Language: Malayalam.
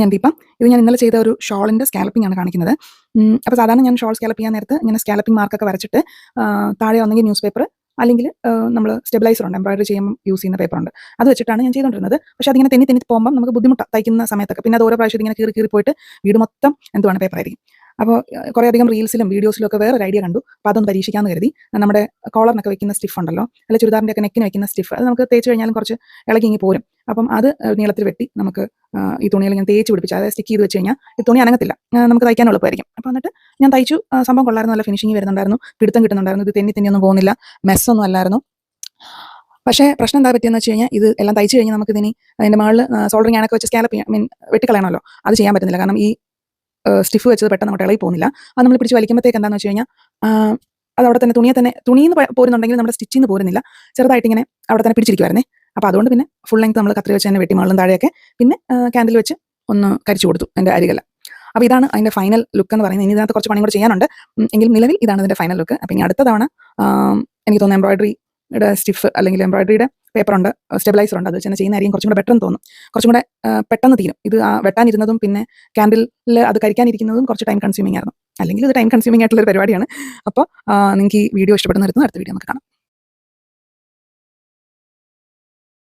ഞാൻ ദീപ. ഇത് ഞാൻ ഇന്നലെ ചെയ്ത ഒരു ഷോളിൻ്റെ സ്കാലപ്പിംഗ് ആണ് കാണിക്കുന്നത്. അപ്പോൾ സാധാരണ ഞാൻ ഷോൾ സ്കാലപ്പ് ചെയ്യാൻ നേരത്ത് ഇങ്ങനെ സ്കാലപ്പിംഗ് മാർക്കൊക്കെ വരച്ചിട്ട് താഴെ ഒന്നെങ്കിൽ ന്യൂസ് പേപ്പർ അല്ലെങ്കിൽ നമ്മൾ സ്റ്റെബിലൈസർ ഉണ്ട്, എംബ്രോയിഡറി ചെയ്യുമ്പോൾ യൂസ് ചെയ്യുന്ന പേപ്പറുണ്ട്, അത് വെച്ചിട്ടാണ് ഞാൻ ചെയ്തുകൊണ്ടിരുന്നത്. പക്ഷേ അതിങ്ങനെ തെന്നി തെന്നി പോകുമ്പോൾ നമുക്ക് ബുദ്ധിമുട്ട് തയ്ക്കുന്ന സമയത്തൊക്കെ. പിന്നെ അത് ഓരോ പ്രാവശ്യം ഇങ്ങനെ കീറി കീറി പോയിട്ട് വീട് മൊത്തം എന്തുവാണ് പേപ്പറായിരിക്കും. അപ്പോൾ കുറേ അധികം റീൽസിലും വീഡിയോസിലും ഒക്കെ വേറൊരു ഐഡിയ കണ്ടു. അപ്പോൾ അതൊന്ന് പരീക്ഷിക്കാമെന്ന് കരുതി. നമ്മുടെ കോളറിനൊക്കെ വെക്കുന്ന സ്റ്റിഫ് ഉണ്ടല്ലോ, അല്ല ചുരിദാറിൻ്റെ ഒക്കെ നെക്കിന് വെക്കുന്ന സ്റ്റിഫ്, അത് നമുക്ക് തേച്ച് കഴിഞ്ഞാലും കുറച്ച് ഇളകി ഇങ്ങി പോരും. അപ്പം അത് നീളത്തിൽ വെട്ടി നമുക്ക് ഈ തുണിയിൽ ഞാൻ തേച്ച് പിടിപ്പിച്ച്, അതായത് സ്റ്റിക്ക് ചെയ്ത് വെച്ച് കഴിഞ്ഞാൽ ഈ തുണി അനങ്ങത്തില്ല, നമുക്ക് തയ്ക്കാൻ എളുപ്പമായിരിക്കും. അപ്പോൾ എന്നിട്ട് ഞാൻ തയ്ച്ചു. സംഭവം കൊള്ളായിരുന്നു, നല്ല ഫിനിഷിങ് വരുന്നുണ്ടായിരുന്നു, പിടുത്തം കിട്ടുന്നുണ്ടായിരുന്നു, ഇത് തെന്നി തെന്നിയൊന്നും പോകുന്നില്ല, മെസ്സൊന്നും അല്ലായിരുന്നു. പക്ഷേ പ്രശ്നം എന്താ പറ്റിയെന്ന് വെച്ച് കഴിഞ്ഞാൽ, ഇത് എല്ലാം തയ്ച്ച് കഴിഞ്ഞാൽ നമുക്കിതിനി അതിൻ്റെ മുകളിൽ സോൾഡറിങ് ആനൊക്കെ വെച്ച് സ്കാലപ്പ് ചെയ്യാം, വെട്ടിക്കളയണമല്ലോ. അത് ചെയ്യാൻ പറ്റുന്നില്ല, കാരണം ഈ സ്റ്റിഫ് വെച്ചത് പെട്ടെന്ന് അങ്ങോട്ട് ഇളകി പോകുന്നില്ല. അത് നമ്മൾ പിടിച്ച് വലിക്കുമ്പോഴത്തേക്ക് എന്താണെന്ന് വെച്ച് കഴിഞ്ഞാൽ അത് അവിടെ തന്നെ തുണിയിൽ നിന്ന് പോരുന്നുണ്ടെങ്കിൽ നമ്മുടെ സ്റ്റിച്ചിൽ നിന്ന് പോരുന്നില്ല, ചെറുതായിട്ട് ഇങ്ങനെ അവിടെ തന്നെ പിടിച്ചിരിക്കുമായിരുന്നേ. അപ്പോൾ അതുകൊണ്ട് പിന്നെ ഫുൾ ലെങ്ത് നമ്മൾ കത്രി വെച്ച് തന്നെ വെട്ടി മുകളിലും താഴെയൊക്കെ, പിന്നെ ക്യാൻഡിൽ വെച്ച് ഒന്ന് കരിച്ചു കൊടുത്തു എൻ്റെ അരികെല്ലാം. അപ്പോൾ ഇതാണ് അതിൻ്റെ ഫൈനൽ ലുക്ക് എന്ന് പറയുന്നത്. ഇനി ഇതിനകത്ത് കുറച്ച് പണിയും കൂടെ ചെയ്യാനുണ്ട്, എങ്കിലും നിലവിൽ ഇതാണ് ഇതിൻ്റെ ഫൈനൽ ലുക്ക്. അപ്പോൾ ഇനി അടുത്ത തവണ എനിക്ക് തോന്നുന്നു എംബ്രോയിഡറിയുടെ സ്റ്റിഫ് അല്ലെങ്കിൽ എംബ്രോയിഡറിയുടെ പേപ്പറുണ്ട്, സ്റ്റെബിലൈസർ ഉണ്ട്, അത് വെച്ച് തന്നെ ചെയ്യുന്നതായിരിക്കും കുറച്ചും കൂടെ ബെറ്റർ എന്ന് തോന്നും. കുറച്ചും കൂടെ പെട്ടെന്ന് തീരും. ഇത് വെട്ടാനിരുന്നതും പിന്നെ ക്യാൻഡിലിൽ അത് കരിക്കാനിരിക്കുന്നതും കുറച്ച് ടൈം കൺസ്യൂമിംഗ് ആയിരുന്നു. അല്ലെങ്കിൽ ഇത് ടൈം കൺസ്യൂമിംഗ് ആയിട്ടുള്ളൊരു പരിപാടിയാണ്. അപ്പോൾ നിങ്ങൾക്ക് ഈ വീഡിയോ ഇഷ്ടപ്പെടുന്ന അടുത്ത വീഡിയോ നമുക്ക് കാണാം.